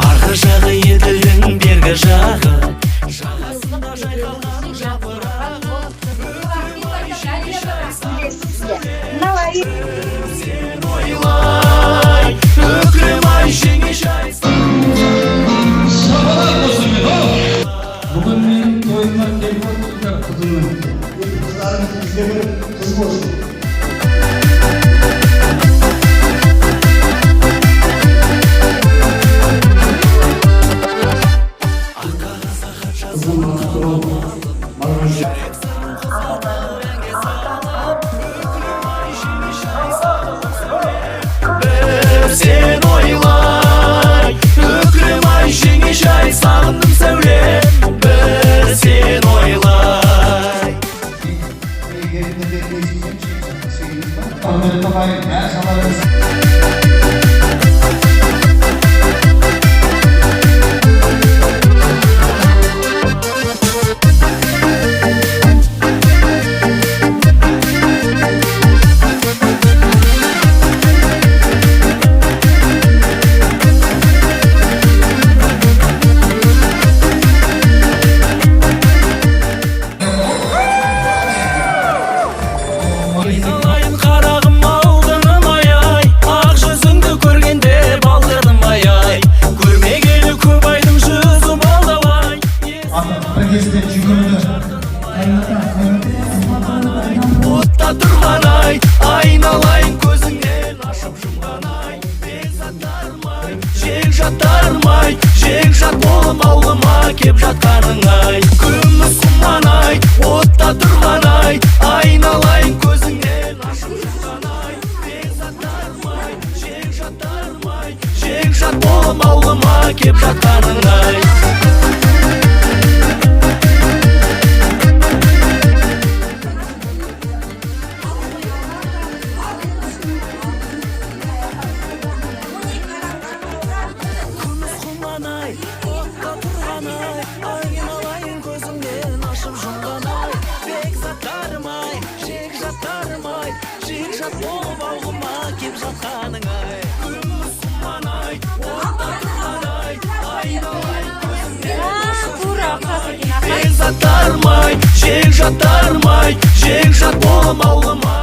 Арғы жағы еділдің бергі жағы, жағасында жайқалған жапырақ. Сен ойлай, өкілемай жеңе жайсың. Бүгін менің тойыма келіп отырсыздар қызымның. Қыздарыңыз бізде бір қыз болсын. Сен ойлай, өкілемай жеңе жай сағындым сәулем. Бір сен ойлай. Айналайын қарағым алдыным ай-ай, ақ жүзіңді көргенде балдырдым ай-ай. Көрмегелі көп айдың жүзі балдавай. Bir кезде жүгірді. Отта тұрған ай, айналайын көзіңнен ашып жұмған ай. Бекзаттармай, жек жат болып ауылыма кеп жатқаның ай. Күміс құман ай, отта тұрған ай, айналайын көзіңнен ашып жұмған ай. Бекзаттармай, жек жат болып ауылыма кеп жатқаның ай. Отта тұрған ай, айналайын көзіңнен ашып жұмған ай. Бекзаттарым-ай, жек-жаттарым-ай, жек-жат болып ауылыма кеп жатқаның ай. Күміс құман ай, отта тұрған ай, айналайын көзіңнен ашып жұмған ай. Бекзаттарым-ай, жек-жаттарым-ай, жек-жат болып ауылыма